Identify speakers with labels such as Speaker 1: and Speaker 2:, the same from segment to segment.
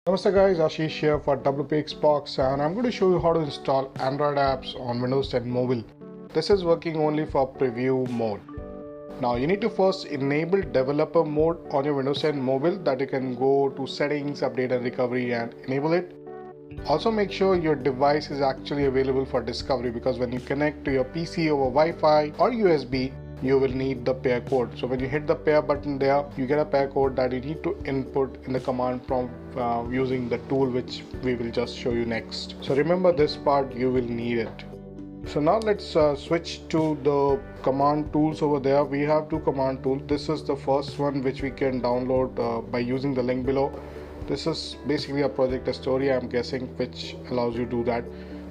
Speaker 1: Namaste guys, Ashish here for WPXbox, and I'm going to show you how to install Android apps on Windows 10 Mobile. This is working only for preview mode. Now you need to first enable developer mode on your Windows 10 Mobile, that you can go to settings, update and recovery and enable it. Also make sure your device is actually available for discovery, because when you connect to your PC over Wi-Fi or USB, you will need the pair code. So when you hit the pair button there, you get a pair code that you need to input in the command prompt using the tool which we will just show you next. So remember this part, you will need it. So now let's switch to the command tools over there. We have two command tools. This is the first one which we can download by using the link below. This is basically a Project Astoria, I'm guessing, which allows you to do that.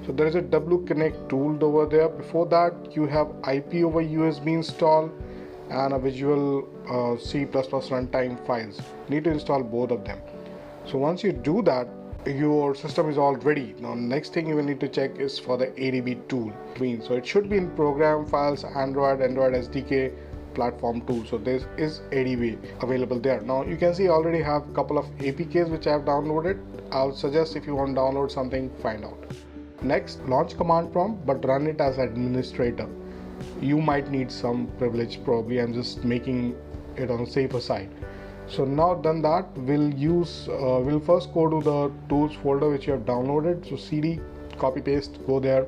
Speaker 1: So there is a wconnect tool over there. Before that you have IP over USB install and a Visual C++ runtime files. You need to install both of them. So once you do that, your system is all ready. Now next thing you will need to check is for the ADB tool. So it should be in program files, Android SDK, platform tool. So this is ADB available there. Now you can see I already have a couple of APKs which I have downloaded. I'll suggest if you want to download something, find out. Next, launch command prompt, but run it as administrator. You might need some privilege, probably. I'm just making it on the safer side. So now done that, we'll first go to the tools folder which you have downloaded. So cd, copy paste, go there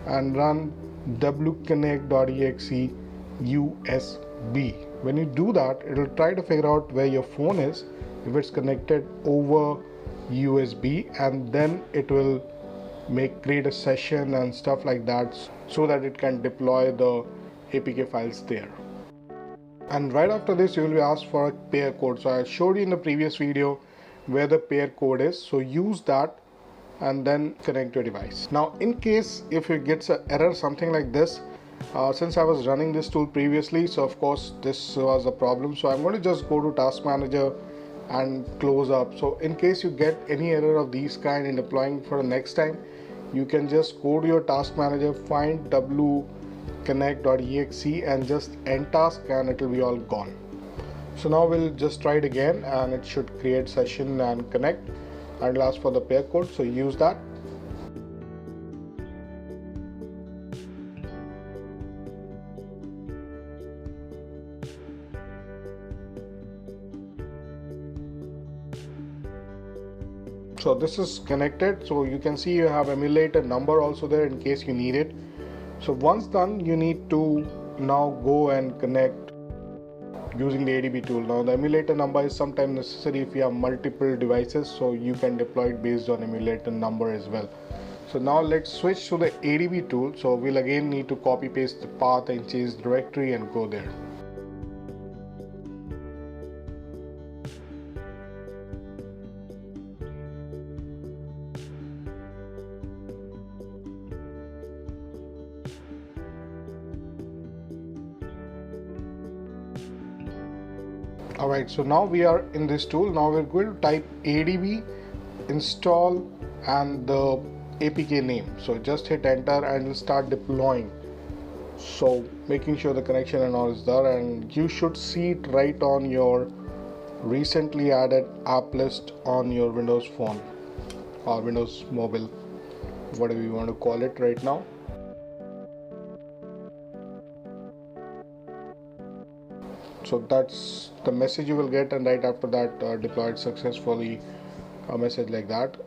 Speaker 1: and run wconnect.exe USB. When you do that, it will try to figure out where your phone is, if it's connected over USB, and then it will create a session and stuff like that, so that it can deploy the APK files there. And right after this, you will be asked for a pair code. So I showed you in the previous video where the pair code is. So use that and then connect your device. Now in case if it gets an error, something like this, since I was running this tool previously, so of course this was a problem. So I'm going to just go to Task Manager and close up. So in case you get any error of these kind in deploying for the next time, you can just go to your Task Manager, find wconnect.exe and just end task, and it will be all gone. So now we'll just try it again, and it should create session and connect, and it'll ask for the pair code, so use that. So this is connected, so you can see you have emulator number also there in case you need it. So once done, you need to now go and connect using the ADB tool. Now the emulator number is sometimes necessary if you have multiple devices, so you can deploy it based on emulator number as well. So now let's switch to the ADB tool. So we'll again need to copy paste the path and change directory and go there. Alright, so now we are in this tool. Now we're going to type ADB install and the APK name. So just hit enter and we'll start deploying. So making sure the connection and all is there, and you should see it right on your recently added app list on your Windows phone or Windows Mobile, whatever you want to call it right now. So that's the message you will get, and right after that deployed successfully, a message like that,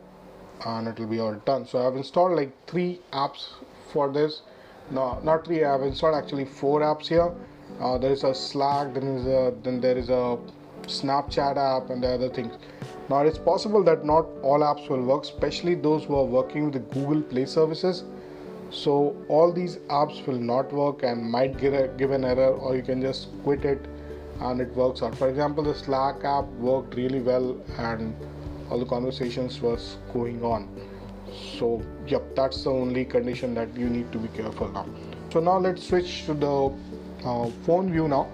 Speaker 1: and it will be all done. So I've installed like 3 apps for this. No, not 3, I've installed actually 4 apps here. There is a Slack, then there is a Snapchat app, and the other things. Now it's possible that not all apps will work, especially those who are working with the Google Play services. So all these apps will not work and might give an error, or you can just quit it and it works out. For example, the Slack app worked really well and all the conversations was going on. So yep, that's the only condition that you need to be careful now. So now let's switch to the phone view now,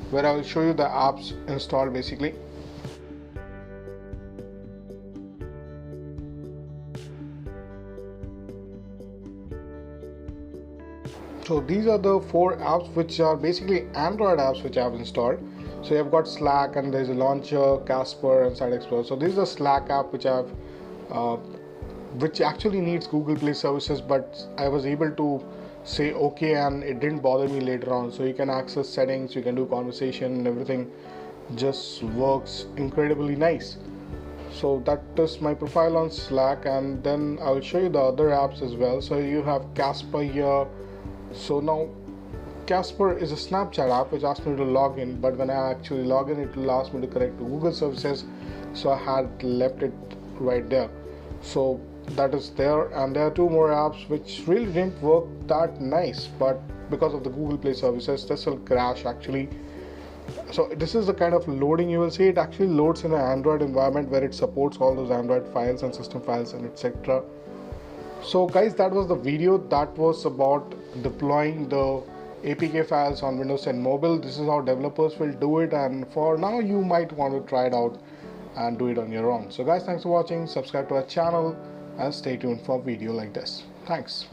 Speaker 1: where I will show you the apps installed basically. So these are the 4 apps which are basically Android apps which I have installed. So you've got Slack, and there's a launcher, Casper, and Site Explorer. So this is a Slack app which actually needs Google Play services, but I was able to say okay, and it didn't bother me later on. So you can access settings, you can do conversation, and everything just works incredibly nice. So that is my profile on Slack, and then I'll show you the other apps as well. So you have Casper here. So now Casper is a Snapchat app which asks me to log in, but when I actually log in, it will ask me to connect to Google services, so I had left it right there. So that is there, and there are two more apps which really didn't work that nice, but because of the Google Play services, this will crash actually. So this is the kind of loading you will see. It actually loads in an Android environment where it supports all those Android files and system files and etc. So guys, that was the video. That was about deploying the APK files on Windows 10 Mobile. This is how developers will do it, and for now you might want to try it out and do it on your own. So guys, thanks for watching. Subscribe to our channel and stay tuned for a video like this. Thanks.